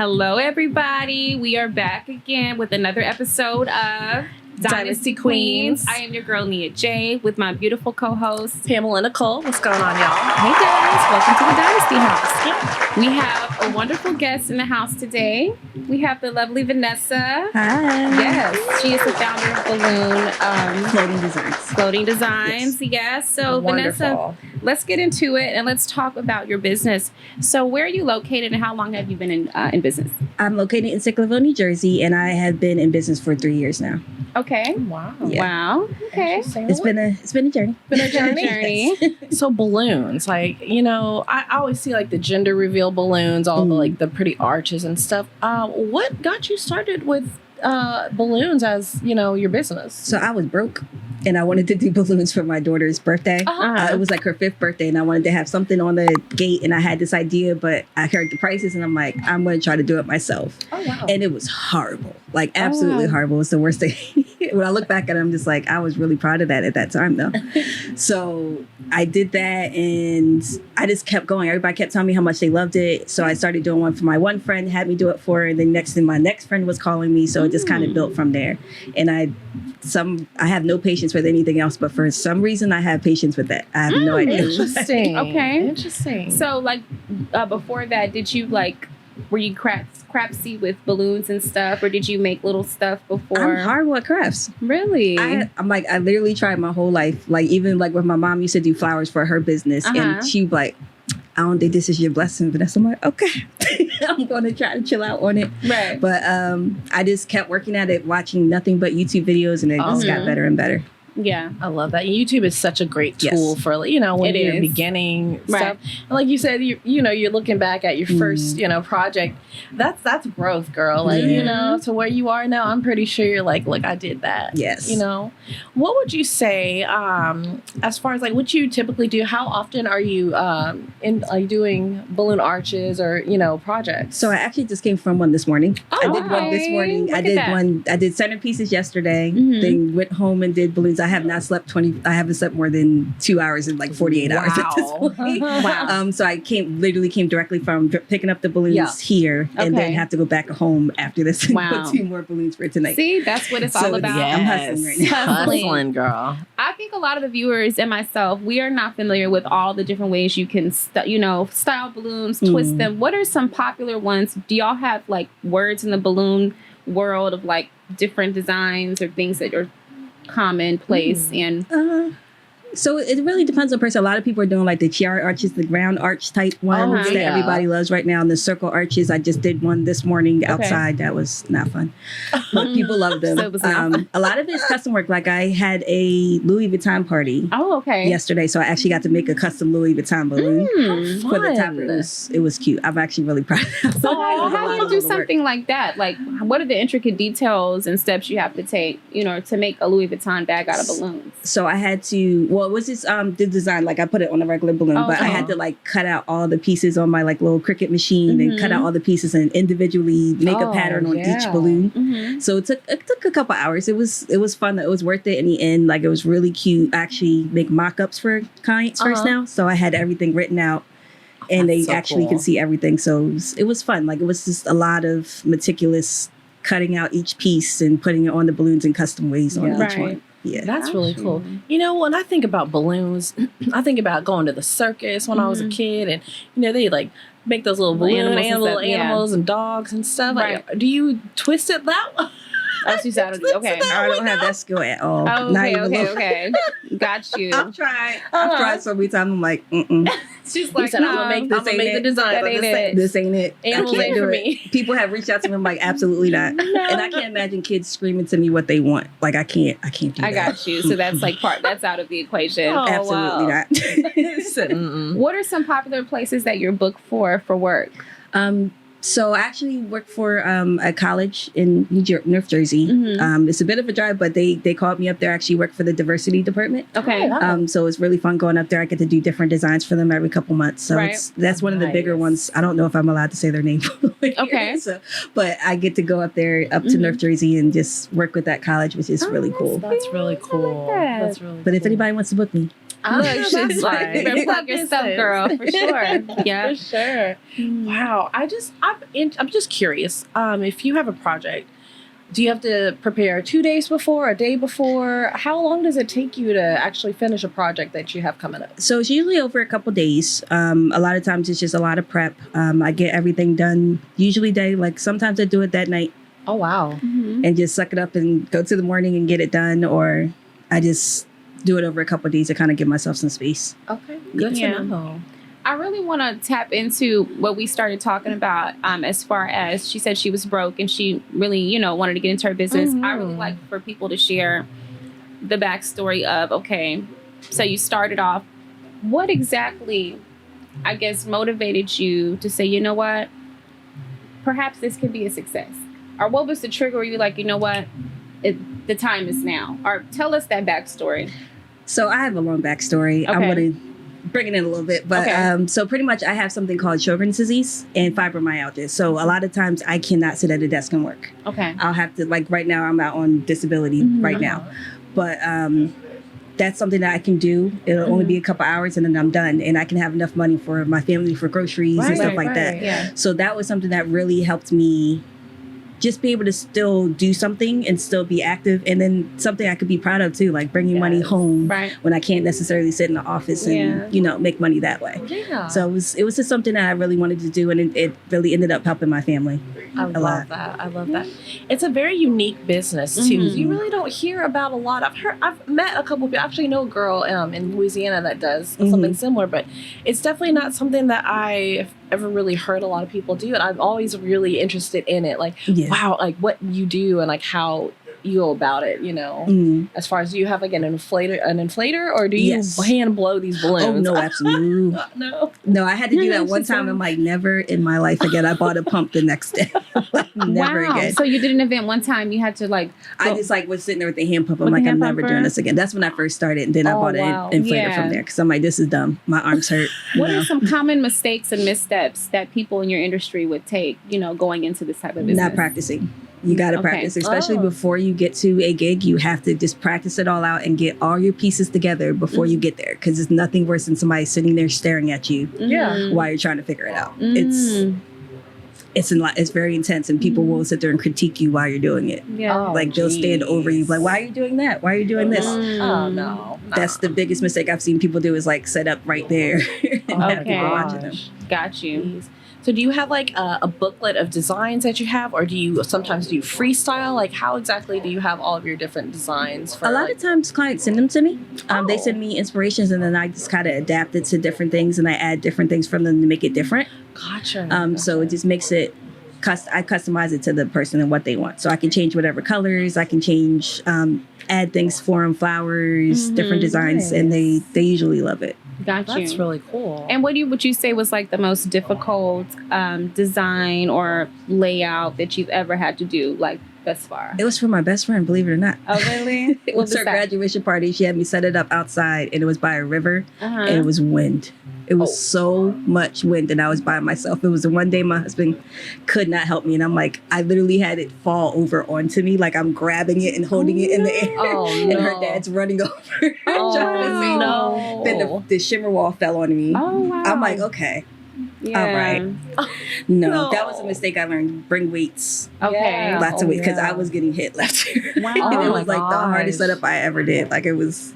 Hello, everybody. We are back again with another episode of Dynasty Queens. I am your girl, Nia J, with my beautiful co-host, Pamela and Nicole. What's going on, y'all? Hey, guys. Welcome to the Dynasty House. Yeah. We have a wonderful guest in the house today. We have the lovely Vanessa. Hi. Yes. She is the founder of Balloon Floating Designs. Floating Designs. Yes. So, Wonderful. Vanessa, let's get into it and let's talk about your business. So, where are you located and how long have you been in business? I'm located in Sicklerville, New Jersey, and I have been in business for 3 years now. Okay. Wow. Yeah. Wow. Okay. It's been a journey. Been a journey. So balloons, like, I always see like the gender reveal balloons, all the like the pretty arches and stuff. What got you started with balloons as, your business? So I was broke and I wanted to do balloons for my daughter's birthday. Uh-huh. It was like her 5th birthday and I wanted to have something on the gate, and I had this idea, but I heard the prices and I'm like, I'm going to try to do it myself. Oh, wow. And it was horrible, like absolutely horrible. It's the worst thing. When I look back at it, I'm just like, I was really proud of that at that time though. So I did that and I just kept going. Everybody kept telling me how much they loved it. So I started doing one for my one friend, had me do it for her. And then my next friend was calling me. So it just kind of built from there. And I have no patience with anything else, but for some reason I have patience with that. I have no idea. Interesting. Okay. Interesting. So, before that, did you were you craftsy with balloons and stuff, or did you make little stuff before? I'm horrible at crafts. Really? I literally tried my whole life. Like even like when my mom used to do flowers for her business, and she'd be like, I don't think this is your blessing, Vanessa. I'm like, okay, I'm going to try to chill out on it. Right. But I just kept working at it, watching nothing but YouTube videos, and it just got better and better. Yeah. I love that. YouTube is such a great tool for, when It you're is. beginning Right. stuff. And like you said, you're looking back at your first, project. That's growth, girl. Like, to where you are now, I'm pretty sure you're like, look, I did that. Yes. What would you say, as far as like what you typically do? How often are you doing balloon arches or, projects? So I actually just came from one this morning. I did one this morning. Look at that. I did centerpieces yesterday. Then went home and did balloons. I have not slept I haven't slept more than 2 hours in like 48 hours at this point. Wow. So I literally came directly from picking up the balloons here and then have to go back home after this and Wow. put 2 more balloons for tonight. See, that's what it's all about. I'm hustling right now. Hustling, girl. I think a lot of the viewers and myself, we are not familiar with all the different ways you can, style balloons, twist them. What are some popular ones? Do y'all have like words in the balloon world of like different designs or things that are commonplace and So it really depends on person. A lot of people are doing like the tiara arches, the round arch type ones that everybody loves right now, and the circle arches. I just did one this morning outside. That was not fun, but people love them. So it was not a lot of it is custom work. Like I had a Louis Vuitton party yesterday, so I actually got to make a custom Louis Vuitton balloon for the top. It was cute. I'm actually really proud of it. So how do you do something like that? Like, what are the intricate details and steps you have to take, to make a Louis Vuitton bag out of balloons? So I had to, it was just the design, like I put it on a regular balloon, but I had to like cut out all the pieces on my like little Cricut machine and cut out all the pieces and individually make a pattern on each balloon. So it took a couple hours. It was fun. It was worth it in the end. Like it was really cute. I actually make mock-ups for clients first now. So I had everything written out and they actually could see everything. So it was fun. Like it was just a lot of meticulous cutting out each piece and putting it on the balloons in custom ways on each one. Yeah, that's really cool. When I think about balloons, I think about going to the circus when I was a kid, and they like make those little balloon animals and dogs and stuff. Right. Like, do you twist it that way? Okay. I don't have that skill at all. Okay. Got you. I've tried so many times. I'm like, She's like, I'm gonna make the design. This ain't it. Animals ain't for me. People have reached out to me. I'm like, absolutely not. And I can't imagine kids screaming to me what they want. Like I can't do that. I got you. So that's like that's out of the equation. Oh, absolutely not. What are some popular places that you're booked for work? So I actually work for a college in North Jersey. It's a bit of a drive, but they called me up there. I actually work for the diversity department. Okay. So it's really fun going up there. I get to do different designs for them every couple months. So that's one of the bigger ones. I don't know if I'm allowed to say their name. Okay. But I get to go up there to North Jersey and just work with that college, which is really cool. That's really cool. Like that. That's really But if anybody wants to book me, Look, she's like, you better plug your stuff, girl, for sure. Yeah, for sure. Wow. I'm just curious. If you have a project, do you have to prepare 2 days before, a day before? How long does it take you to actually finish a project that you have coming up? So it's usually over a couple days. A lot of times it's just a lot of prep. I get everything done usually like sometimes I do it that night. Oh, wow. And just suck it up and go to the morning and get it done. Or I just do it over a couple of days to kind of give myself some space. Okay. Good to know. I really want to tap into what we started talking about as far as she said she was broke and she really, wanted to get into her business. I really like for people to share the backstory of, okay, so you started off. What exactly, I guess, motivated you to say, you know what, perhaps this could be a success? Or what was the trigger where you were like, you know what, the time is now? Or tell us that backstory. So I have a long backstory. Okay. I'm going to bring it in a little bit. But so pretty much I have something called Sjogren's disease and fibromyalgia. So a lot of times I cannot sit at a desk and work. Okay. I'll have to, like right now I'm out on disability right now. But that's something that I can do. It'll only be a couple hours and then I'm done. And I can have enough money for my family, for groceries and stuff like that. Yeah. So that was something that really helped me just be able to still do something and still be active. And then something I could be proud of too, like bringing money home when I can't necessarily sit in the office and, make money that way. Yeah. So it was just something that I really wanted to do. And it really ended up helping my family. I love that. It's a very unique business too. You really don't hear about a lot. I've met a couple of people. I actually know a girl in Louisiana that does something similar, but it's definitely not something that I've ever really heard a lot of people do. And I'm always really interested in it. Like, wow, like what you do and like how you go about it, as far as, do you have like an inflator or do you hand blow these balloons? Oh, no, absolutely. No, I had to do that one time. I'm like, never in my life again. I bought a pump the next day. Never again. So you did an event one time, you had to like... I just like was sitting there with the hand pump. I'm like, I'm never doing this again. That's when I first started. And then I bought an inflator from there because I'm like, this is dumb. My arms hurt. What are some common mistakes and missteps that people in your industry would take, going into this type of business? Not practicing. You got to practice, especially before you get to a gig. You have to just practice it all out and get all your pieces together before you get there. Because it's nothing worse than somebody sitting there staring at you while you're trying to figure it out. It's very intense, and people will sit there and critique you while you're doing it. They'll stand over you like, why are you doing that? Why are you doing this? Oh, no. That's the biggest mistake I've seen people do is like set up right there and have people watching them. Got you. So do you have like a booklet of designs that you have, or do you sometimes do freestyle? Like how exactly do you have all of your different designs? For, a lot of times clients send them to me. They send me inspirations and then I just kind of adapt it to different things and I add different things from them to make it different. Gotcha. So it just makes it, I customize it to the person and what they want. So I can change whatever colors, I can change, add things for them, flowers, different designs, and they usually love it. Got you. That's really cool. And what would you say was like the most difficult design or layout that you've ever had to do, like thus far? It was for my best friend, believe it or not. Oh, really? It was her graduation party. She had me set it up outside, and it was by a river, and it was wind. It was so much wind, and I was by myself. It was the one day my husband could not help me, and I'm like, I literally had it fall over onto me, like I'm grabbing it and holding it in the air, and her dad's running over, trying to see. No. Then the shimmer wall fell on me. Oh, wow. I'm like, okay. Yeah. All right. No, that was a mistake I learned. Bring weights. Okay. Lots of weights, because I was getting hit left here. Wow. And it was like the hardest setup I ever did. Like it was,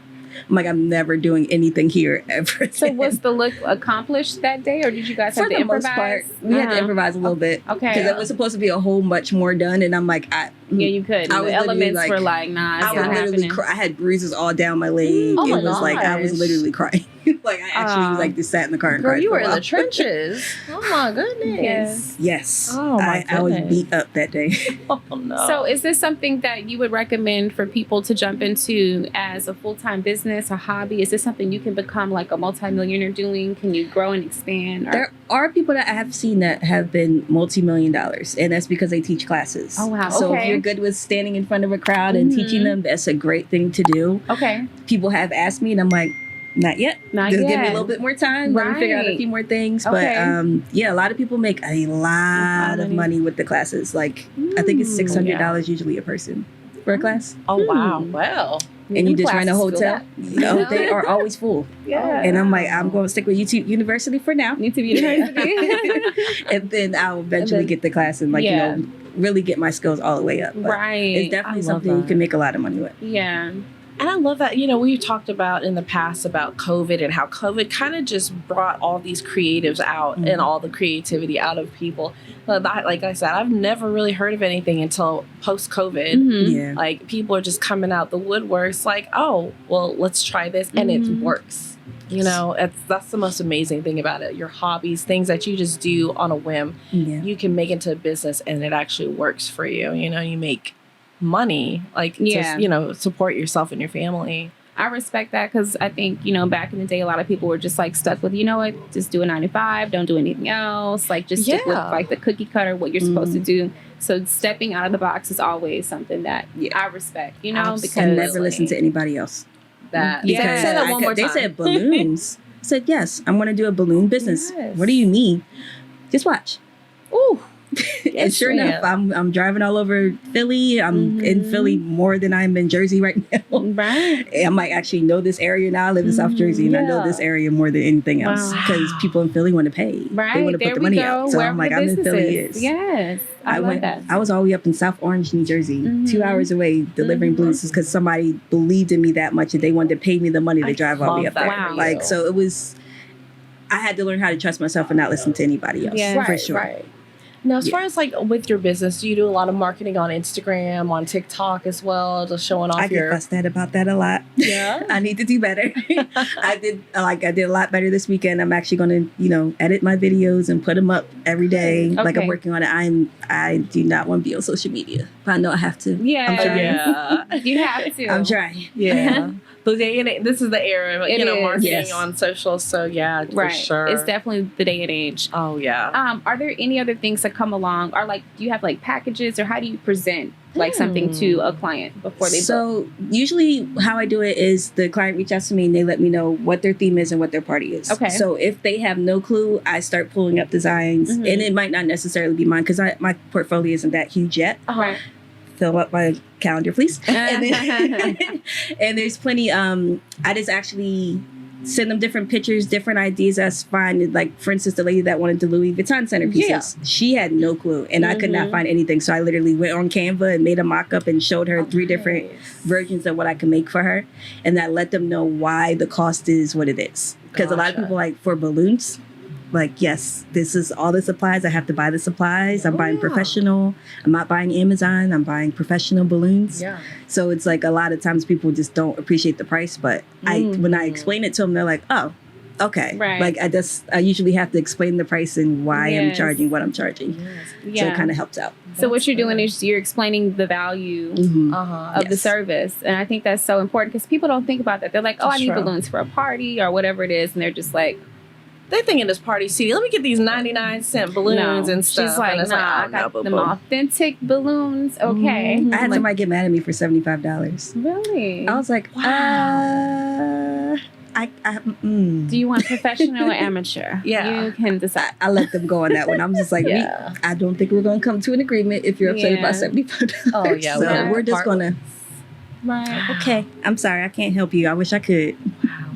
I'm like, I'm never doing anything here ever. So was the look accomplished that day, or did you guys have to improvise? For the most part, we had to improvise a little bit. Okay. Because it was supposed to be a whole much more done, and I'm like, you could. The elements were like, nah, it's not happening. I had bruises all down my leg. Oh my it was gosh. like, I was literally crying. Like I actually was like just sat in the car and cried. Girl, you were for a in while. the trenches. Oh my goodness. Yes. Oh my goodness. I was beat up that day. Oh no. So is this something that you would recommend for people to jump into as a full-time business, a hobby? Is this something you can become like a multimillionaire doing? Can you grow and expand? There are people that I have seen that have been multi-million-dollars, and that's because they teach classes. Oh, wow. So Okay. if you're good with standing in front of a crowd and teaching them, that's a great thing to do. Okay. People have asked me, and I'm like, not yet. Not Just yet. give me a little bit more time. Let me figure out a few more things. Okay. But yeah, a lot of people make a lot of money with the classes. Like I think it's $600 usually a person for a class. Oh wow. Well. and you just rent a hotel. They are always full. Yeah. And I'm like, I'm going to stick with YouTube University for now. YouTube University. And then I'll eventually get the class and really get my skills all the way up. But right. it's definitely something you can make a lot of money with. Yeah. And I love that, we've talked about in the past about COVID and how COVID kind of just brought all these creatives out and all the creativity out of people. But like I said, I've never really heard of anything until post-COVID. Yeah. Like people are just coming out the woodworks like, oh, well, let's try this. And it works. That's the most amazing thing about it. Your hobbies, things that you just do on a whim, you can make into a business and it actually works for you. You make money, to support yourself and your family. I respect that because I think, back in the day, a lot of people were just like stuck with, just do a 9 to 5, don't do anything else. Like just stick with like the cookie cutter, what you're supposed to do. So stepping out of the box is always something that I respect, because and never listen to anybody else. That Say that one more time. They said balloons. I said, yes, I'm going to do a balloon business. Yes. What do you mean? Just watch. Ooh. And sure enough, I'm driving all over Philly. I'm in Philly more than I'm in Jersey right now. Right. I might actually know this area now. I live in South Jersey, and I know this area more than anything else because people in Philly want to pay. Right. They want to put the money out. So I'm like, I'm in Philly. Yes. I love that. I was all the way up in South Orange, New Jersey, 2 hours away delivering balloons because somebody believed in me that much and they wanted to pay me the money to drive all the way up there. Wow. Like, so it was, I had to learn how to trust myself and not listen to anybody else. Yeah. For sure. Right. Now, as far as like with your business, do you do a lot of marketing on Instagram, on TikTok as well, just showing off I get fussed at about that a lot. Yeah, I need to do better. I did a lot better this weekend. I'm actually going to edit my videos and put them up every day. Okay. Like I'm working on it. I do not want to be on social media, but I know I have to. Yeah, I'm trying. Yeah, you have to. I'm trying. Yeah. This is the era, marketing on social. So for sure, it's definitely the day and age. Oh yeah. Are there any other things that come along? Or like, do you have like packages, or how do you present like something to a client before they book? So usually, how I do it is the client reaches out to me and they let me know what their theme is and what their party is. Okay. So if they have no clue, I start pulling up designs, and it might not necessarily be mine because my portfolio isn't that huge yet. Right. Fill up my calendar, please. And there's plenty. I just actually send them different pictures, different ideas. That's fine. Like, for instance, the lady that wanted the Louis Vuitton centerpieces, she had no clue, and I could not find anything. So I literally went on Canva and made a mock-up and showed her 3 different versions of what I could make for her, and that let them know why the cost is what it is. Because a lot of people, like, for balloons, like, yes, this is all the supplies. I have to buy the supplies. I'm buying professional. I'm not buying Amazon. I'm buying professional balloons. Yeah. So it's like a lot of times people just don't appreciate the price. But when I explain it to them, they're like, oh, okay. Right. Like I usually have to explain the price and why I'm charging what I'm charging. Yes. So it kind of helps out. So what you're doing is you're explaining the value of the service. And I think that's so important because people don't think about that. They're like, oh, I need balloons for a party or whatever it is. And they're just like, they're thinking this party city. Let me get these 99-cent balloons and stuff. She's like, I got them authentic balloons. Okay. I had somebody get mad at me for $75. Really? I was like, wow. Do you want professional or amateur? Yeah. You can decide. I let them go on that one. I'm just like, I don't think we're going to come to an agreement if you're upset about $75. Oh, yeah. So we're just going to. Right. Okay. I'm sorry. I can't help you. I wish I could.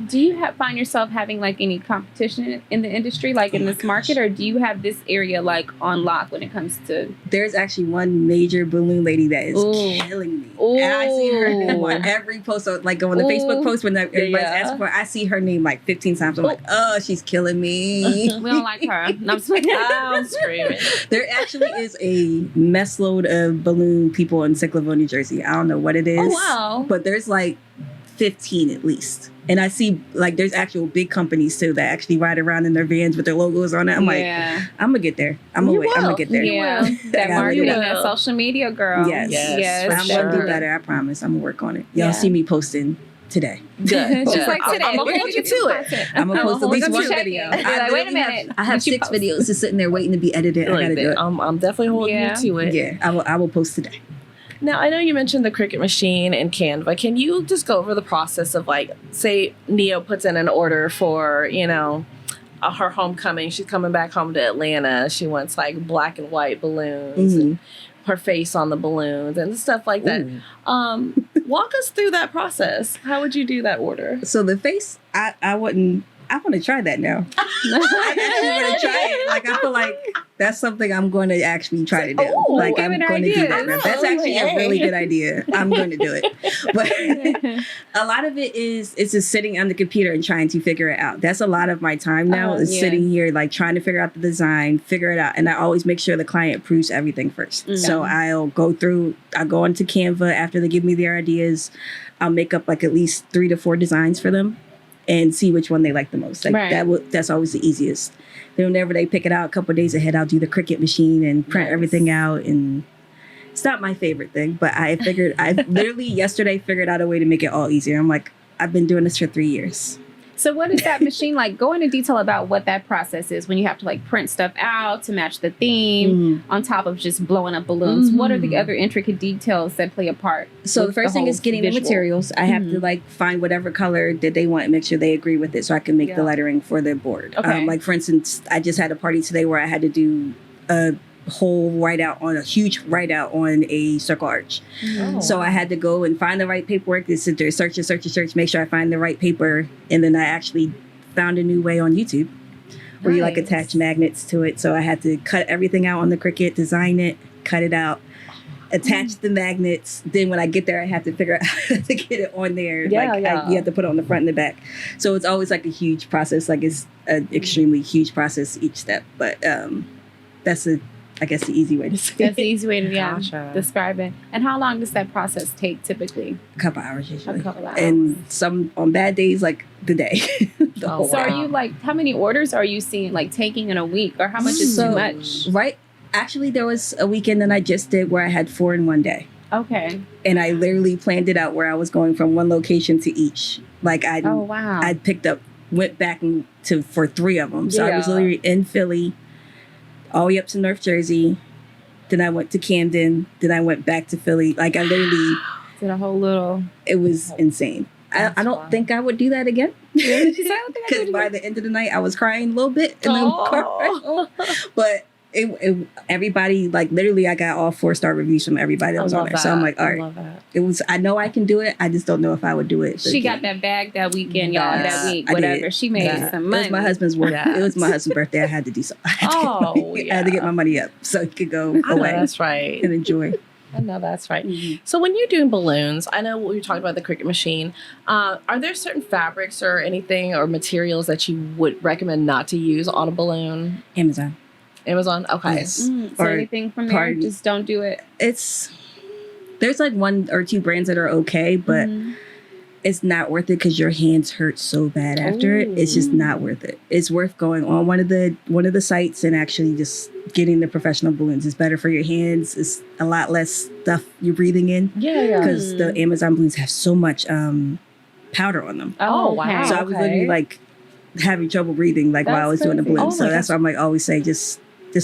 Do you find yourself having like any competition in the industry, like in this market, or do you have this area like on lock when it comes to? There's actually one major balloon lady that is killing me. And I see her name on every post, like on the Facebook post when everybody's asking for her, I see her name like 15 times. I'm like, oh, she's killing me. We don't like her. No, I'm screaming. There actually is a mess load of balloon people in Cyclaville, New Jersey. I don't know what it is. Oh, wow. But there's like 15 at least. And I see like there's actual big companies too that actually ride around in their vans with their logos on it. I'm like, I'm gonna get there. I'm gonna get there. Yeah, that marketing, that social media girl. Yes. I'm gonna do better. I promise. I'm gonna work on it. Y'all see me posting today. Good. She's like, today. I'm gonna hold you to it. I'm gonna post at least one video. Like, wait a minute. I have 6 videos just sitting there waiting to be edited. I gotta do it. I'm definitely holding you to it. Yeah, I will post today. Now, I know you mentioned the Cricut machine and Canva. Can you just go over the process of, like, say Neo puts in an order for, her homecoming. She's coming back home to Atlanta. She wants, like, black and white balloons and her face on the balloons and stuff like that. walk us through that process. How would you do that order? So the face, I wouldn't. I want to try that now. I actually want to try it. Like, I feel like that's something I'm going to actually try to do. Oh, like, I'm going to do that now. That's actually a really good idea. I'm going to do it. But a lot of it is, it's just sitting on the computer and trying to figure it out. That's a lot of my time now is sitting here, like, trying to figure out the design, figure it out. And I always make sure the client approves everything first. Mm-hmm. So I'll go into Canva after they give me their ideas. I'll make up like at least 3 to 4 designs for them and see which one they like the most. Like that's always the easiest. Then whenever they pick it out a couple of days ahead, I'll do the Cricut machine and print everything out. And it's not my favorite thing, but I literally yesterday figured out a way to make it all easier. I'm like, I've been doing this for 3 years. So what is that machine like? Go into detail about what that process is when you have to like print stuff out to match the theme on top of just blowing up balloons. What are the other intricate details that play a part? So the first thing is getting the materials. I have to like find whatever color that they want and make sure they agree with it so I can make the lettering for their board. Okay. Like for instance, I just had a party today where I had to do a huge write-out on a circle arch. So I had to go and find the right paperwork, to sit there, search, make sure I find the right paper. And then I actually found a new way on YouTube where you like attach magnets to it. So I had to cut everything out on the Cricut, design it, cut it out, attach the magnets. Then when I get there, I have to figure out how to get it on there. You have to put it on the front and the back. So it's always like a huge process. Like it's an extremely huge process each step. But that's I guess the easy way to say it. That's the easy way to describe it. And how long does that process take typically? A couple hours usually. A couple hours. And some on bad days, like the day. So are you like, how many orders are you seeing like taking in a week, or how much is too much? Right. Actually, there was a weekend that I just did where I had 4 in one day. Okay. And I literally planned it out where I was going from one location to each. Like I went back for 3 of them. So I was literally in Philly, all the way up to North Jersey. Then I went to Camden. Then I went back to Philly. Like I literally did a whole little. It was insane. I don't think I would do that again. Because by the end of the night, I was crying a little bit in the car ride home. But everybody, like literally, I got all 4-star reviews from everybody that was on there. So I'm like, all right, I know I can do it. I just don't know if I would do it. She got that bag that weekend, y'all. That week, whatever. She made some money. It was my husband's work. It was my husband's birthday. I had to do something. I had to get my money up so he could go away. That's right. And enjoy. I know that's right. So when you're doing balloons, I know we talked about the Cricut machine. Are there certain fabrics or anything or materials that you would recommend not to use on a balloon? Amazon. Okay. Yes. So anything from there, just don't do it. There's like 1 or 2 brands that are okay, but it's not worth it because your hands hurt so bad after it. It's just not worth it. It's worth going on one of the sites and actually just getting the professional balloons. It's better for your hands. It's a lot less stuff you're breathing in. Yeah. Because the Amazon balloons have so much powder on them. Oh wow. So I was literally like having trouble breathing while I was doing the balloons. So that's why I'm like always say just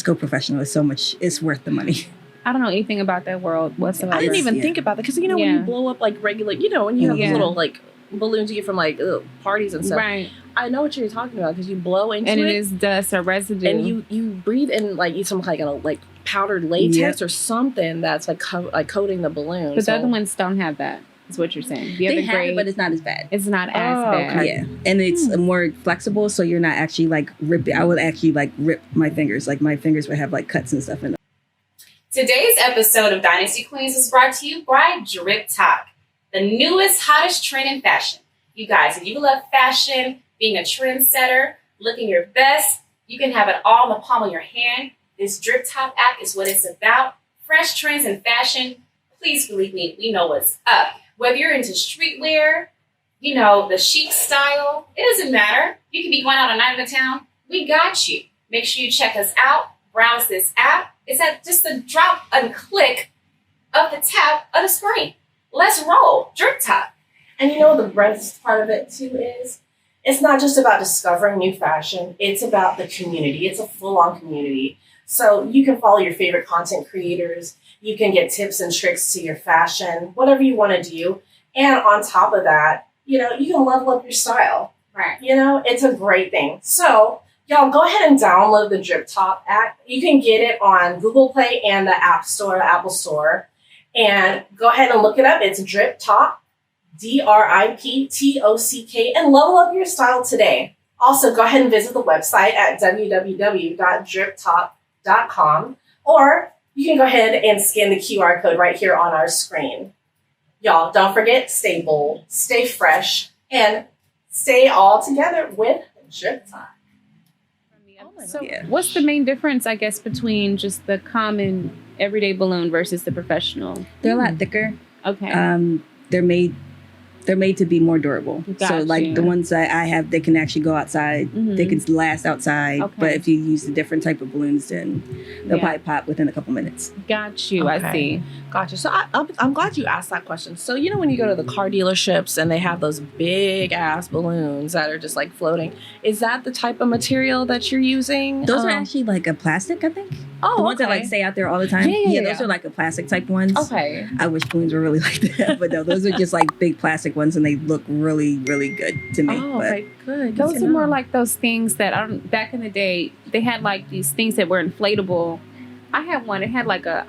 go professional. It's worth the money. I don't know anything about that world whatsoever. I didn't even think about that because when you blow up like regular, when you have these little like balloons you get from like parties and stuff. Right. I know what you're talking about because you blow into it. And it is dust or residue. And you breathe in like some kind of like powdered latex or something that's like coating the balloon. But the other ones don't have that. Is what you're saying. They have it, but it's not as bad. It's not as bad. Okay. Yeah. And it's more flexible, so you're not actually like ripping. I would actually like rip my fingers. Like my fingers would have like cuts and stuff in them. Today's episode of Dynasty Queens is brought to you by Drip Top, the newest, hottest trend in fashion. You guys, if you love fashion, being a trendsetter, looking your best, you can have it all in the palm of your hand. This Drip Top app is what it's about. Fresh trends in fashion. Please believe me, we know what's up. Whether you're into streetwear, the chic style, it doesn't matter. You can be going out a night in the town. We got you. Make sure you check us out. Browse this app. It's at just a drop and click of the tap of the screen. Let's roll. Drip Top. And the best part of it too is it's not just about discovering new fashion. It's about the community. It's a full-on community. So you can follow your favorite content creators. You can get tips and tricks to your fashion, whatever you want to do. And on top of that, you can level up your style. Right. It's a great thing. So y'all go ahead and download the Drip Top app. You can get it on Google Play and the App Store, Apple Store. And go ahead and look it up. It's Drip Talk, DRIPTOCK, and level up your style today. Also, go ahead and visit the website at www.driptalk.com, or you can go ahead and scan the QR code right here on our screen. Y'all, don't forget, stay bold, stay fresh, and stay all together with Drip Talk. So what's the main difference, I guess, between just the common everyday balloon versus the professional? They're a lot thicker. Okay. They're made to be more durable. Gotcha. So like the ones that I have, they can actually go outside. They can last outside. Okay. But if you use a different type of balloons, then they'll probably pop within a couple minutes. Got you. I see. Gotcha. So I'm glad you asked that question. So, you know, when you go to the car dealerships and they have those big ass balloons that are just like floating, is that the type of material that you're using? Those are actually like a plastic, I think. Oh, the ones that like stay out there all the time. Yeah, those are like a plastic type ones. Okay. I wish balloons were really like that, but no, those are just like big plastic ones, and they look really, really good to me. Oh, but right, good. Those are more like those things that back in the day, they had like these things that were inflatable. I had one. It had like it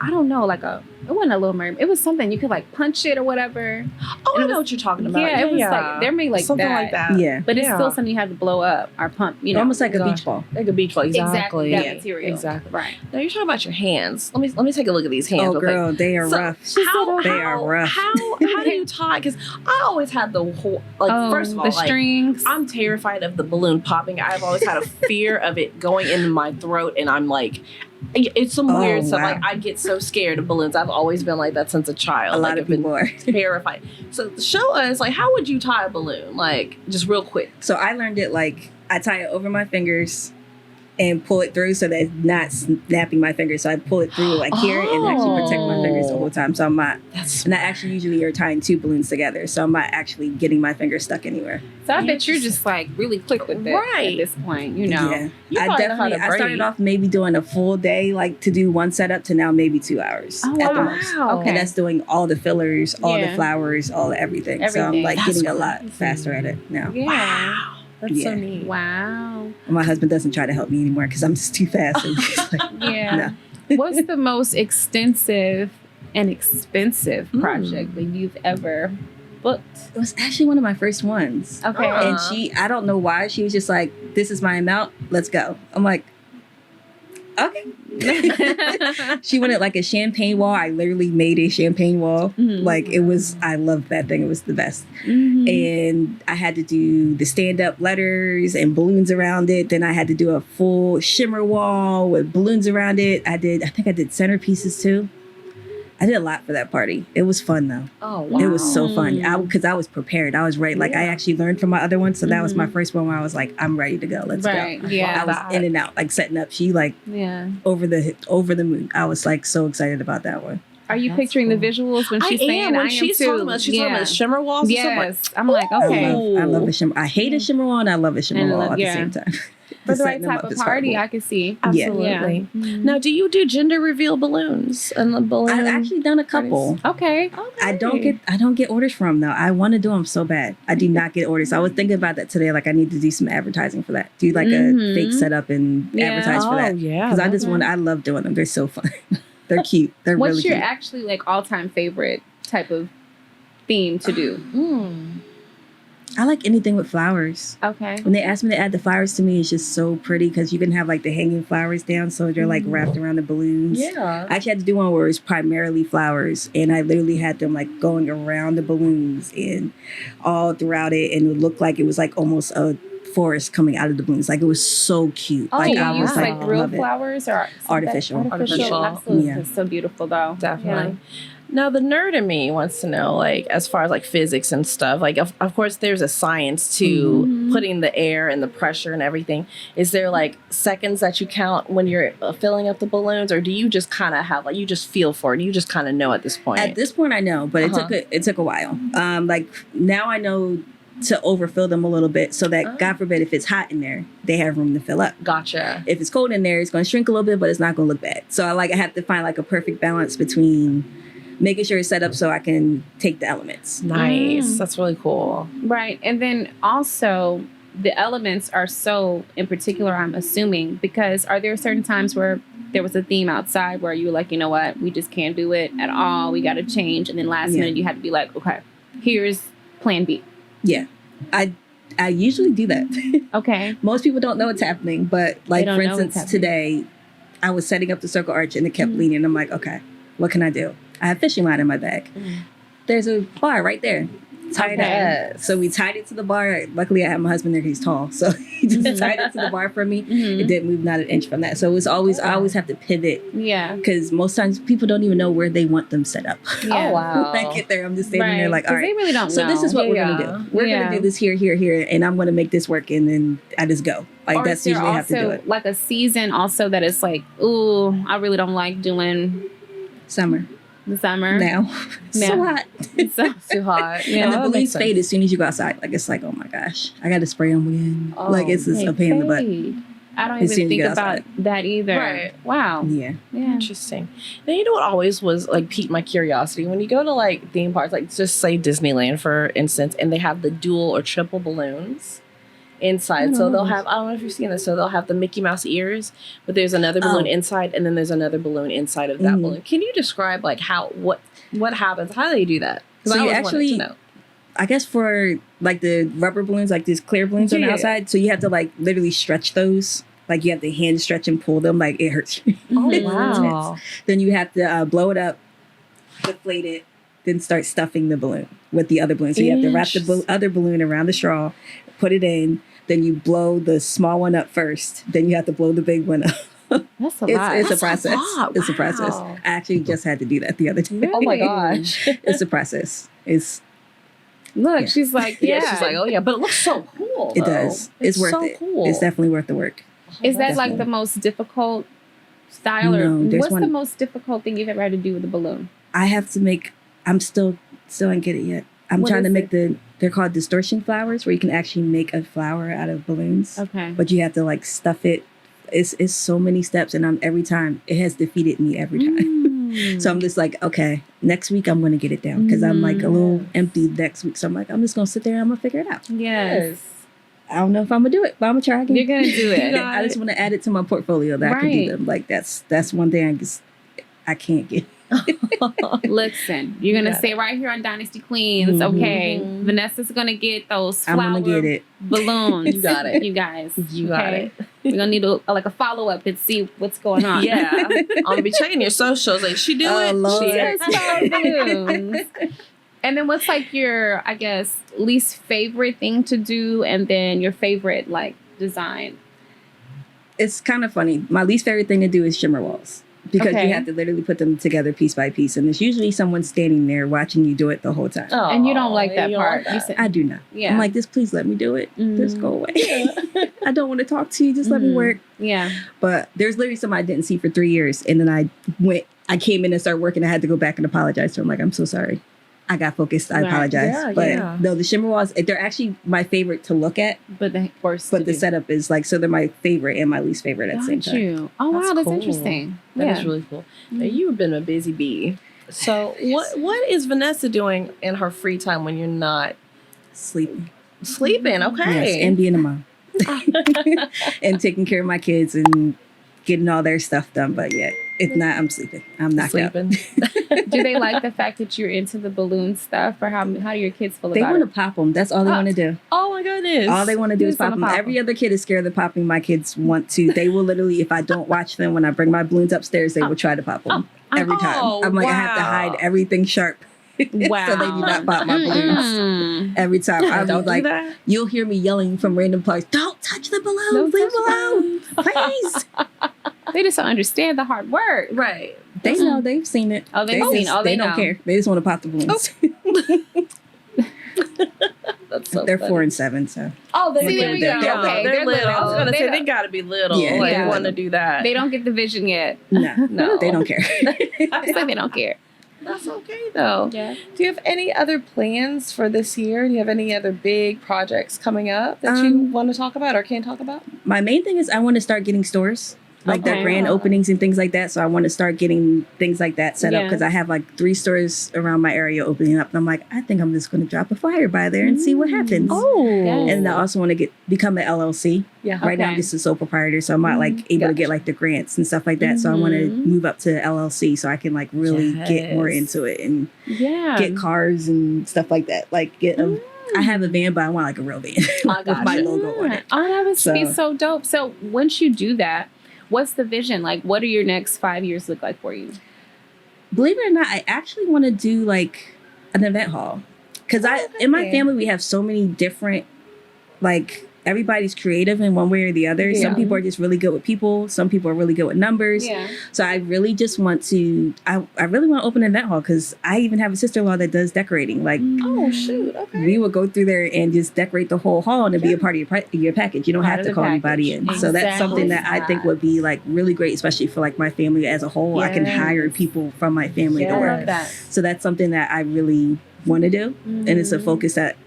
wasn't a Little Mermaid. It was something you could like punch it or whatever. Oh, I know what you're talking about. Yeah, it was like they're made like something that. like that. Yeah, but it's still something you have to blow up or pump. You know, almost like a beach ball. Like a beach ball, exactly. That material. Exactly. Right. Now you're talking about your hands. Let me take a look at these hands. Oh, girl, they are rough. They are rough. How do you tie? Because I always had the whole first of all, the strings. I'm terrified of the balloon popping. I've always had a fear of it going in my throat, and I'm like, it's some weird stuff. Wow. Like I get so scared of balloons. I've always been like that since a child. A lot of people are terrified. So show us, like, how would you tie a balloon? Like, just real quick. So I learned it like I tie it over my fingers and pull it through so that it's not snapping my fingers. So I pull it through like here and actually protect my fingers the whole time. So I'm not. And I actually usually are tying two balloons together, so I'm not actually getting my fingers stuck anywhere. So I bet you're just like really quick with it at this point, you know. Yeah, I started off maybe doing a full day, like to do one setup, to now maybe 2 hours at the most. Okay. And that's doing all the fillers, all the flowers, all everything. So I'm like getting a lot faster at it now. Yeah. Wow. That's so neat. Wow. My husband doesn't try to help me anymore because I'm just too fast. And he's like, no. What's the most extensive and expensive project that you've ever booked? It was actually one of my first ones. Okay. And I don't know why, she was just like, this is my amount, let's go. I'm like, okay. She wanted like a champagne wall. I literally made a champagne wall. Like it was, I loved that thing. It was the best. And I had to do the stand-up letters and balloons around it. Then I had to do a full shimmer wall with balloons around it. I think I did centerpieces too. I did a lot for that party. It was fun though. Oh, wow. It was so fun. Because I was preprepared. I was ready. Like I actually learned from my other one. So that was my first one where I was like, I'm ready to go. Let's go. Yeah. I was in and out, like setting up. She like over the moon. I was like so excited about that one. Are you picturing the visuals when she's saying? When she's talking about the shimmer walls. Yes. I'm like, okay. I love a shimmer. I hate a shimmer wall and I love a shimmer wall at the same time. For the right type of party, I can see. Absolutely. Now, do you do gender reveal balloons and the balloon? I've actually done a couple. Okay. I don't get orders from them though. I want to do them so bad. I do not get orders. I was thinking about that today. Like I need to do some advertising for that. Do like a fake setup and advertise for that. Yeah. Because I love doing them. They're so fun. They're cute. They're really cute. What's your actually like all-time favorite type of theme to do? I like anything with flowers. Okay. When they asked me to add the flowers to me, it's just so pretty because you can have like the hanging flowers down so they're like wrapped around the balloons. Yeah. I actually had to do one where it was primarily flowers and I literally had them like going around the balloons and all throughout it, and it looked like it was like almost a forest coming out of the balloons. Like it was so cute. Oh, like you I was use like real flowers or artificial? Absolutely. Yeah. It's so beautiful though. Definitely. Now, the nerd in me wants to know, like, as far as like physics and stuff, like, of course, there's a science to putting the air and the pressure and everything. Is there like seconds that you count when you're filling up the balloons, or do you just kind of have like you just feel for it? You just kind of know at this point. At this point, I know, but it took a while. Like now, I know to overfill them a little bit so that God forbid if it's hot in there, they have room to fill up. Gotcha. If it's cold in there, it's going to shrink a little bit, but it's not going to look bad. So I have to find like a perfect balance between making sure it's set up so I can take the elements. Nice. That's really cool. Right. And then also the elements are so in particular, I'm assuming, because are there certain times where there was a theme outside where you were like, you know what, we just can't do it at all. We got to change. And then last minute you had to be like, okay, here's plan B. Yeah. I usually do that. Okay. Most people don't know what's happening, but like for instance, today I was setting up the circle arch and it kept leaning. I'm like, okay, what can I do? I have fishing line in my bag. There's a bar right there. Tied up. So we tied it to the bar. Luckily, I have my husband there because he's tall. So he just tied it to the bar for me. It didn't move not an inch from that. So it's always, I always have to pivot. Yeah. Because most times people don't even know where they want them set up. Yeah. Oh, wow. When I get there, I'm just standing there like, all right. They really don't know. So this is what we're going to do. We're going to do this here, here, here. And I'm going to make this work. And then I just go. Like, or that's usually how I have to do it. Like a season also that it's like, ooh, I really don't like doing summer. The summer. Now. So hot. It's so too hot. Yeah, and the balloons fade as soon as you go outside. Like, it's like, oh my gosh, I got to spray them again. Like, it's just a pain in the butt. I don't even think about that either. Right. Wow. Yeah. Interesting. Now, you know what always was like piqued my curiosity? When you go to like theme parks, like just say Disneyland, for instance, and they have the dual or triple balloons inside. So they'll have, I don't know if you've seen this, so they'll have the Mickey Mouse ears, but there's another balloon inside, and then there's another balloon inside of that balloon. Can you describe like what happens? How do they do that? So you actually, I guess for like the rubber balloons, like these clear balloons on the outside, so you have to like literally stretch those. Like you have to hand stretch and pull them, like it hurts. Oh, wow. Then you have to blow it up, deflate it, then start stuffing the balloon with the other balloon. So you have to wrap the other balloon around the straw, put it in, then you blow the small one up first, then you have to blow the big one up. That's a lot. It's a process. It's a process. I actually just had to do that the other day. Oh my gosh. It's a process. Look, she's like, she's like, oh yeah, but it looks so cool. It does. It's worth so it. Cool. It's definitely worth the work. Is that like the most difficult style, or what's the most difficult thing you've ever had to do with a balloon? I have to make. I'm still ain't get it yet. I'm trying to make they're called distortion flowers, where you can actually make a flower out of balloons. Okay. But you have to like stuff it. It's so many steps, and every time it has defeated me every time. So I'm just like, okay, next week I'm going to get it down, because I'm like a little empty next week. So I'm like, I'm just going to sit there and I'm going to figure it out. Yes. I don't know if I'm going to do it, but I'm going to try again. You're going to do it. I just want to add it to my portfolio that I can do them. Like that's one thing I can't get. Listen, you're gonna stay right here on Dynasty Queens, okay? Vanessa's gonna get those flower I'm gonna get it. balloons. You got it, you guys. You got it. We're gonna need a follow up and see what's going on. Yeah, I'm gonna be checking your socials. Like she do it. Lord. She has flower balloons. And then what's like your, I guess, least favorite thing to do, and then your favorite like design? It's kind of funny. My least favorite thing to do is shimmer walls. Because you have to literally put them together piece by piece. And there's usually someone standing there watching you do it the whole time. And you don't like that part. I do not. Yeah. I'm like, just please let me do it. Just go away. I don't want to talk to you. Just let me work. Yeah. But there's literally somebody I didn't see for 3 years. And then I came in and started working. I had to go back and apologize to him. Like, I'm so sorry. I got focused. I apologize. Yeah, no, the shimmer walls, they're actually my favorite to look at. But the worst. But the setup is like, so they're my favorite and my least favorite at the same time. Oh, wow. That's interesting. That is really cool. Now, you've been a busy bee. So what is Vanessa doing in her free time when you're not sleeping? Sleeping, okay. Yes, and being a mom. And taking care of my kids and getting all their stuff done. But yet, if not, I'm sleeping. I'm knocked out. Do they like the fact that you're into the balloon stuff, or how do your kids feel about it? They want to pop them. That's all they want to do. Oh my goodness. All they want to do is pop them. Every other kid is scared of popping. My kids want to. They will literally, if I don't watch them, when I bring my balloons upstairs, they will try to pop them every time. I'm like, I have to hide everything sharp. Wow. So they do not pop my balloons every time. I'm like, you'll hear me yelling from random parts, don't touch the balloons, leave them alone, please. They just don't understand the hard work. Right. They know. They've seen it. Oh, they've seen it. They don't care. They just want to pop the balloons. That's so They're funny. 4 and 7, so. Oh, they're little. Okay. They're little. I was going to say, they got to be little. Yeah, like, want to do that. They don't get the vision yet. No, they don't care. It's like they don't care. That's okay, though. Yeah. Do you have any other plans for this year? Do you have any other big projects coming up that you want to talk about or can talk about? My main thing is I want to start getting stores. like their grand openings and things like that. So I want to start getting things like that set up because I have like 3 stores around my area opening up. And I'm like, I think I'm just going to drop a flyer by there and see what happens. And I also want to become an LLC. Right now I'm just a sole proprietor, so I'm not like able to get like the grants and stuff like that. So I want to move up to LLC so I can like really get more into it and get cars and stuff like that. Like I have a van, but I want like a real van with my logo on it. Oh, that would be so dope. So once you do that, what's the vision? Like, what do your next 5 years look like for you? Believe it or not, I actually want to do like an event hall because in my family we have so many different like. Everybody's creative in one way or the other. Some people are just really good with people. Some people are really good with numbers. So I really just want to, I really want to open an event hall because I even have a sister-in-law that does decorating. Like, we would go through there and just decorate the whole hall and it'd be a part of your package. You don't have to call anybody in. So that's something that I think would be like really great, especially for like my family as a whole. I can hire people from my family to work. So that's something that I really want to do. And it's a focus that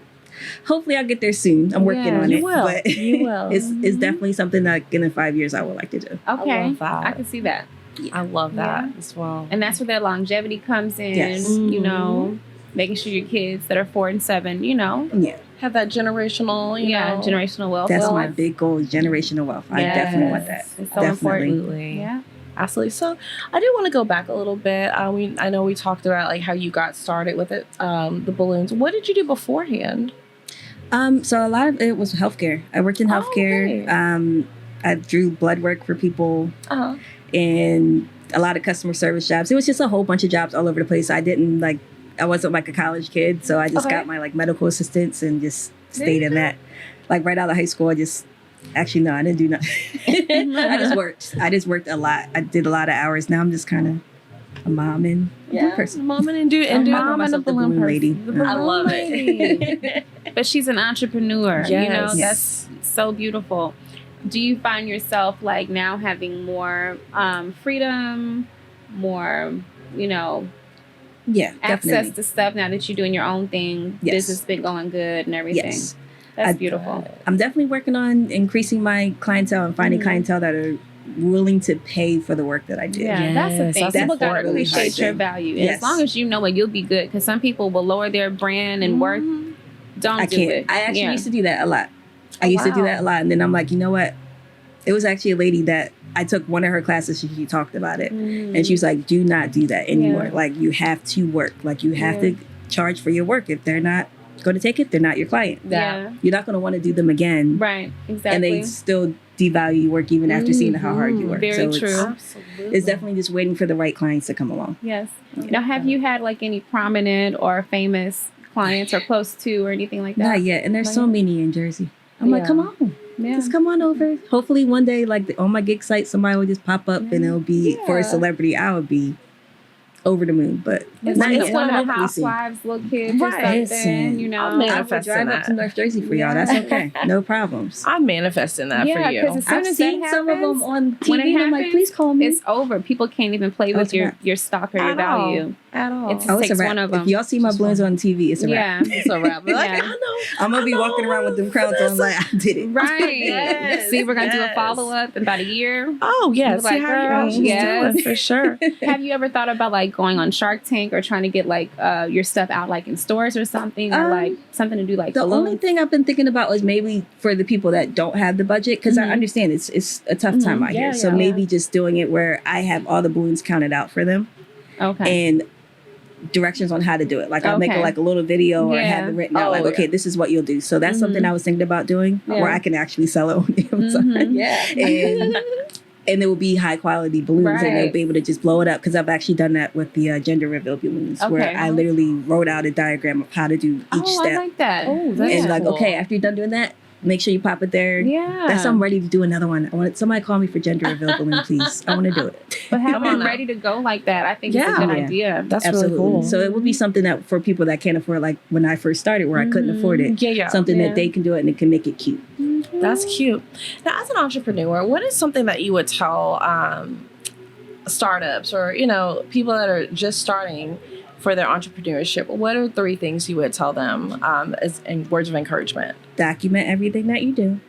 hopefully I'll get there soon. I'm working on it. But you will. It's definitely something that in 5 years I would like to do. Okay. I can see that. I love that as well. And that's where that longevity comes in, you know, making sure your kids that are 4 and 7, you know, have that generational, you know, generational wealth. That's my big goal, is generational wealth. I definitely want that. It's so important. Yeah. Absolutely. So I do want to go back a little bit. I know we talked about like how you got started with it, the balloons. What did you do beforehand? So a lot of it was healthcare. I worked in healthcare. I drew blood work for people and a lot of customer service jobs. It was just a whole bunch of jobs all over the place. I wasn't like a college kid, so I just got my like medical assistance and just stayed in that. Like right out of high school, I didn't do nothing. I just worked a lot. I did a lot of hours. Now I'm just kind of a mom and a balloon person. Mom and a balloon lady. I love it. But she's an entrepreneur. You know, that's so beautiful. Do you find yourself like now having more freedom, more, you know, access to stuff now that you're doing your own thing? Business been going good and everything. That's beautiful. I'm definitely working on increasing my clientele and finding clientele that are willing to pay for the work that I do. That's the thing. People got to appreciate your value. And as long as you know it, you'll be good. Because some people will lower their brand and worth. Don't do it. I actually used to do that a lot. And then I'm like, you know what? It was actually a lady that I took one of her classes. She talked about it. And she was like, do not do that anymore. Like, you have to work. Like, you have to charge for your work. If they're not going to take it, they're not your client. You're not going to want to do them again. Right. Exactly. And they still devalue your work even after seeing how hard you work. Very true. It's definitely just waiting for the right clients to come along. Yes. Now, have you had like any prominent or famous clients or close to or anything like that? Not yet. And there's so many in Jersey. I'm like, come on. Just come on over. Hopefully one day, like on my gig site, somebody will just pop up and it'll be for a celebrity. I would be over the moon, but it's one of the housewives, little kids or something, you know. I will drive up to North Jersey for y'all. That's okay. No problems. I'm manifesting that for you. Because as soon as seen some of them on TV, I'm like, please call me. It's over. People can't even play with your stock or your value. At all. It takes one of them. If y'all see my balloons on TV, it's a wrap. It's a wrap. Like, I know. I'm going to be walking around with them crowns on like, I did it. Right. See, we're going to do a follow-up in about a year. Oh, yeah. See how you're doing, for sure. Have you ever thought about like going on Shark Tank or trying to get like your stuff out like in stores or something, or like something to do like the only thing I've been thinking about was maybe for the people that don't have the budget, because I understand it's a tough time out here. So maybe just doing it where I have all the balloons counted out for them. Okay. And directions on how to do it. Like I'll make like a little video or have it written out like, okay, this is what you'll do. So that's something I was thinking about doing where I can actually sell it on Amazon. And it will be high quality balloons and they'll be able to just blow it up, because I've actually done that with the gender reveal balloons where I literally wrote out a diagram of how to do each step. I like that. Oh, that's and like, okay, after you're done doing that, make sure you pop it there. Yeah. That's I'm ready to do another one. I want somebody call me for gender reveal balloon, please. I want to do it. But having ready to go like that, I think it's a good idea. That's really cool. So it would be something that for people that can't afford, like when I first started where I couldn't afford it. Something that they can do it and it can make it cute. That's cute. Now, as an entrepreneur, what is something that you would tell startups or, you know, people that are just starting for their entrepreneurship? What are 3 things you would tell them as in words of encouragement? Document everything that you do.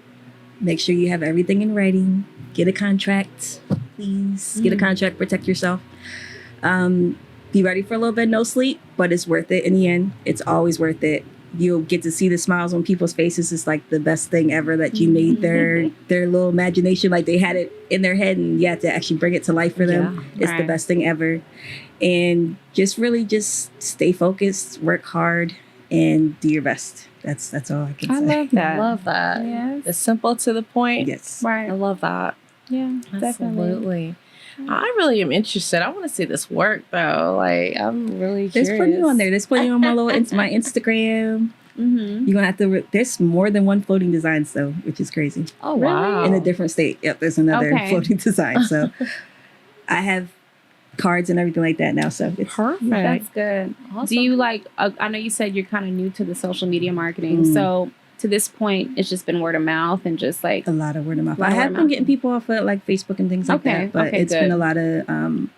Make sure you have everything in writing. Get a contract. please get a contract, protect yourself. Be ready for a little bit, no sleep, but it's worth it in the end. It's always worth it. You'll get to see the smiles on people's faces. It's like the best thing ever that you made their little imagination, like they had it in their head and you had to actually bring it to life for them. It's the best thing ever. And just really just stay focused, work hard, and do your best. That's all I can say. I love that. I love that. Yes. It's simple to the point. Yes. Right. I love that. Yeah, definitely. Absolutely. I really am interested. I want to see this work though. Like, I'm really curious. There's plenty on there. There's plenty on my my Instagram. Mm-hmm. You're gonna have to. There's more than one floating designs though, which is crazy. Oh wow! In a different state. Yep, there's another floating design. So I have cards and everything like that now. So it's perfect. That's good. Awesome. Do you like? I know you said you're kind of new to the social media marketing. So to this point, it's just been word of mouth and just like a lot of word of mouth. I have been getting people off of like Facebook and things like that, but it's been a lot of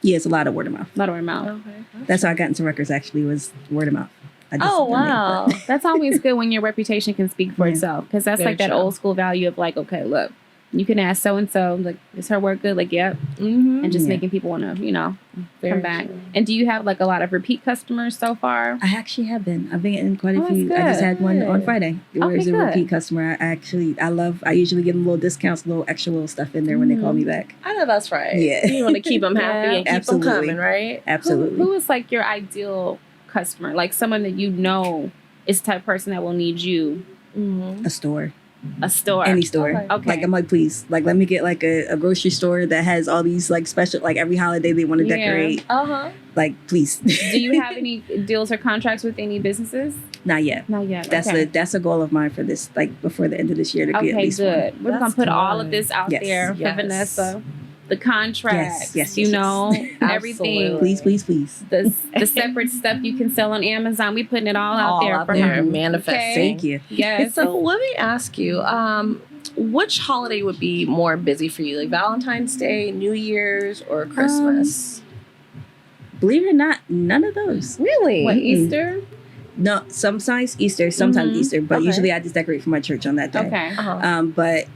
it's a lot of word of mouth. A lot of word of mouth. Okay. That's how I got into records. Actually, was word of mouth. Wow, that's always good when your reputation can speak for itself, because that's like that old school value of like, okay, look, you can ask so and so, like, is her work good? Like, yep, and just making people want to, come back. True. And do you have like a lot of repeat customers so far? I actually have been. I've been getting quite a few. I just had one on Friday. It was a repeat customer. I usually give them little discounts, extra little stuff in there when they call me back. I know that's right. Yeah, you want to keep them happy and keep them coming, right? Absolutely. Who is like your ideal customer? Like someone that is the type of person that will need you. A store. Any store. Okay. Like, I'm like, please, like, let me get like a grocery store that has all these like special, like every holiday they want to decorate. Like, please. Do you have any deals or contracts with any businesses? Not yet. That's a goal of mine for this, like before the end of this year to get at least good. one. We're gonna put all of this out there for Vanessa. The contracts, everything. Please. The separate stuff you can sell on Amazon. We putting it all out there for her. Manifest. Okay. Thank you. Yes. So let me ask you, which holiday would be more busy for you? Like Valentine's Day, New Year's, or Christmas? Believe it or not, none of those. Really? What, Easter? No, sometimes Easter, sometimes Easter, but usually I just decorate for my church on that day. Okay. But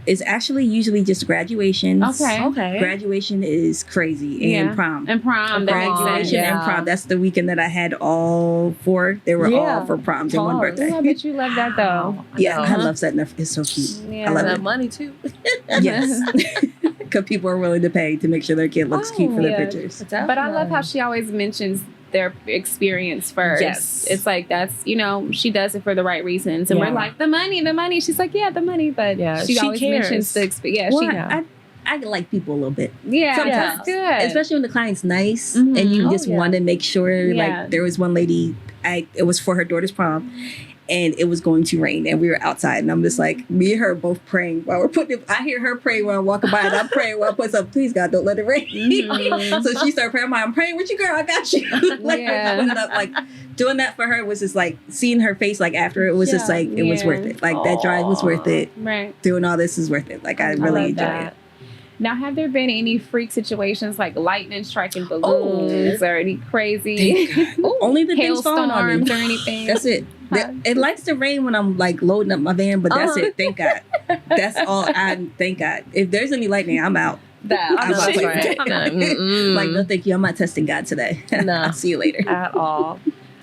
it's actually usually just graduations. Okay. Graduation is crazy. And prom. Graduation and prom. That's the weekend that I had all four. They were all for proms in one birthday. I bet you love that though. I love setting up. It's so cute. Yeah. I love that money too. Yes. Because people are willing to pay to make sure their kid looks cute for their pictures. But I love how she always mentions their experience first. Yes. It's like that's, she does it for the right reasons. And we're like, the money. She's like, the money. But she always cares. mentions the experience. I like people a little bit. Yeah, sometimes. That's good. Especially when the client's nice and you just want to make sure. Like there was one lady, it was for her daughter's prom. And it was going to rain, and we were outside, and I'm just like, me and her both praying while we're putting. I hear her praying while I'm walking by, and I'm praying while I put up. Please God, don't let it rain. So she started praying. I'm praying with you, girl. I got you. Like doing that for her was just like seeing her face. Like after it was just like it was worth it. Like that drive was worth it. Right. Doing all this is worth it. Like I really enjoy it. Now, have there been any freak situations like lightning striking balloons or any crazy only the things falling on me or anything? That's it. It likes to rain when I'm like loading up my van, but that's it. Thank God. That's all. Thank God. If there's any lightning, I'm out. I'm like, no, thank you. I'm not testing God today. No, I'll see you later. At all.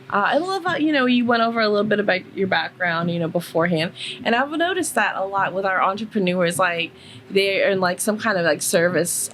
I love how, you went over a little bit about your background, beforehand. And I've noticed that a lot with our entrepreneurs, like they're in like some kind of like service,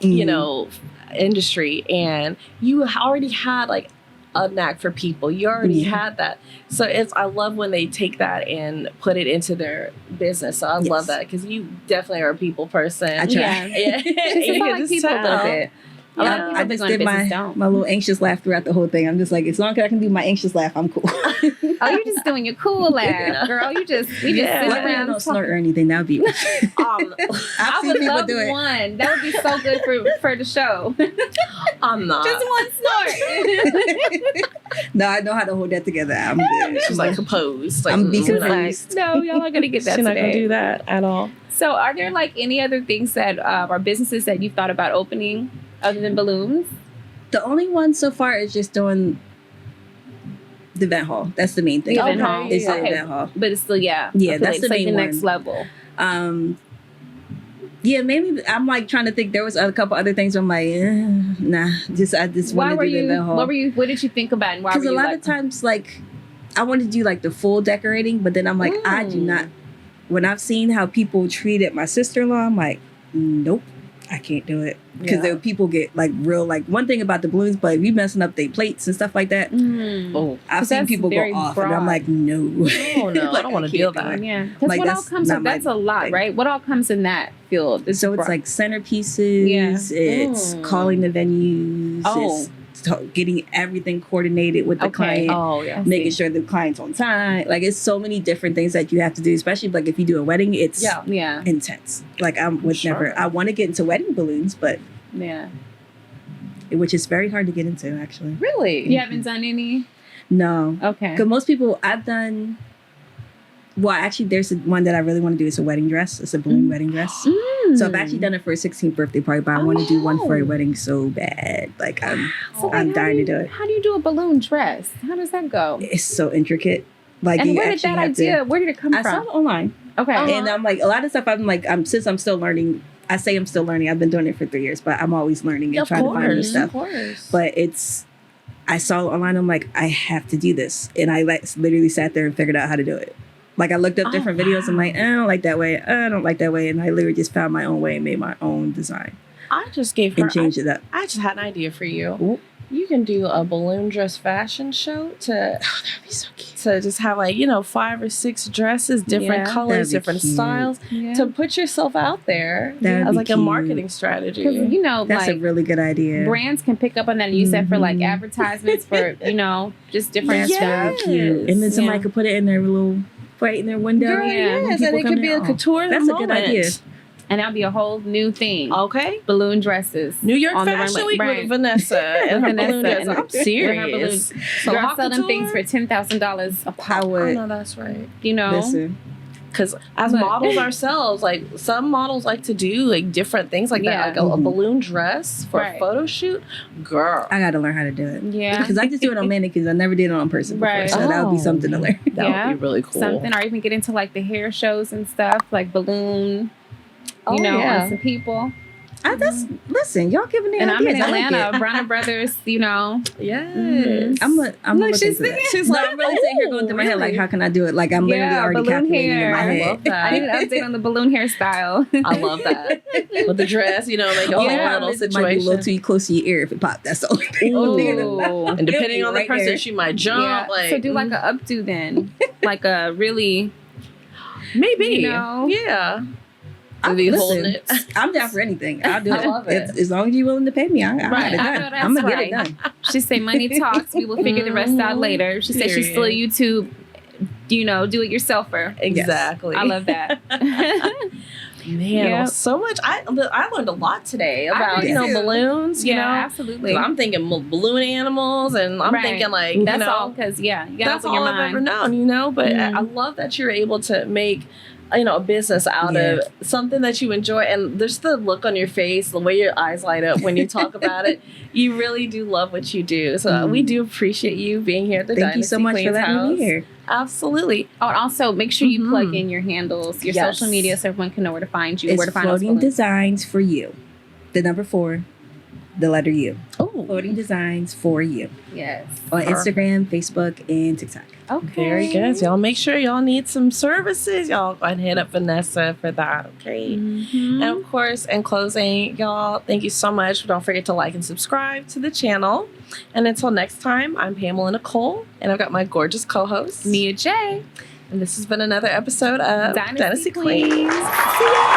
industry. And you already had like a knack for people. You already had that. So I love when they take that and put it into their business. So I love that because you definitely are a people person. I try. Yeah. You like people a little bit. I just did my little anxious laugh throughout the whole thing. I'm just like, as long as I can do my anxious laugh, I'm cool. You're just doing your cool laugh, girl. We just sit around. I don't snort or anything. That would be. I would love one. That would be so good for the show. I'm not. Just one snort. No, I know how to hold that together. I'm good. She's like composed. I'm be confused. No, y'all are gonna get that. She's today. not gonna do that at all. So, are there like any other things that are businesses that you've thought about opening? Other than balloons? The only one so far is just doing the event hall. That's the main thing. The event hall. The event hall. But it's still, that's the main the one. next level. Yeah, maybe I'm like trying to think. There was a couple other things. I'm like, nah. I just want to do the whole. What did you think about? And why? Because a lot of times, like, I want to do like the full decorating, but then I'm like, I do not. When I've seen how people treated my sister-in-law, I'm like, nope, I can't do it. Because people get like real, like one thing about the balloons, but if you messing up their plates and stuff like that, I've seen people go off, and I'm like, no. Oh no, like, I don't want to deal with that. Yeah, because like, what all comes in, that's a lot, right? What all comes in that field? So it's like centerpieces, it's calling the venues, it's getting everything coordinated with the client, making sure the client's on time. Like it's so many different things that you have to do, especially like if you do a wedding, it's intense. Like I want to get into wedding balloons, but which is very hard to get into actually. Really? You haven't done any? No. Okay. Because most people I've done. Well, actually, there's one that I really want to do. It's a wedding dress. It's a balloon wedding dress. So I've actually done it for a 16th birthday party, but I want to do one for a wedding so bad. Like I'm dying to do it. How do you do a balloon dress? How does that go? It's so intricate. Like, and where did that idea? Where did it come from? I saw it online. Okay, and I'm like a lot of stuff. I'm like since I'm still learning. I say I'm still learning. I've been doing it for 3 years, but I'm always learning and trying to find new stuff. Of course. But I saw it online. I'm like, I have to do this, and I literally sat there and figured out how to do it. Like I looked up different videos. I'm like, I don't like that way. I don't like that way. And I literally just found my own way and made my own design. I just gave her and changed it up. I just had an idea for you. Ooh. You can do a balloon dress fashion show that'd be so cute. To just have 5 or 6 dresses, different colors, different styles, to put yourself out there as like a marketing strategy. Because that's a really good idea. Brands can pick up on that and use that for like advertisements for just different stuff. Very cute. And then somebody could put it in their little. Right in their window. Girl, yes, and it could be a couture That's moment. A good idea. And that'll be a whole new thing. Okay. Balloon dresses. New York Fashion Week with Vanessa and her balloon dress. I'm serious. Girl, selling things for $10,000 a pop. Oh, no, that's right. Listen. Because as models ourselves, like some models like to do like different things like that, like a balloon dress for a photo shoot. Girl, I got to learn how to do it. Yeah, because I just do it on mannequins. I never did it on person before, so that would be something to learn. That would be really cool. Something, or even get into like the hair shows and stuff, like balloon. On some people. Listen, y'all giving me ideas. I'm in Atlanta, Bronner Brothers, Yes. I'm look, she's like, I'm really sitting here going through my head, like, how can I do it? Like, I'm literally already calculating in my head. I love that. I need an update on the balloon hairstyle. I love that. With the dress, make a whole little situation. Might be a little too close to your ear if it popped. That's the only thing. And depending on the person, she might jump. Yeah. Like, so do like a updo then. Like a really... Maybe. Yeah. Listen, I'm down for anything. I'll do it. I love it. As long as you're willing to pay me, I'm gonna get it done. She say money talks. We will figure the rest out later. She said she's still a YouTube, do it yourselfer. Exactly. Yes. I love that. Man, so much. I learned a lot today about balloons. Absolutely. I'm thinking balloon animals, and I'm thinking like that's all because you got that's all your I've mind. ever known. But I love that you're able to make a business out of something that you enjoy, and there's the look on your face, the way your eyes light up when you talk about it. You really do love what you do. So we do appreciate you being here at the Dynasty Queens house. Thank you so much for letting me be here. Absolutely. Oh, and also make sure you plug in your handles, your social media, so everyone can know where to find you. It's where to find Floating Designs for You. The number 4, the letter U. Oh, Floating Designs for You. Yes. On Instagram, Facebook, and TikTok. Okay. Very good. So y'all make sure y'all need some services. Y'all go ahead and hit up Vanessa for that. Okay. And of course, in closing, y'all, thank you so much. Don't forget to like and subscribe to the channel. And until next time, I'm Pamela Nicole, and I've got my gorgeous co-host, Mia J. And this has been another episode of Dynasty Queens. See ya.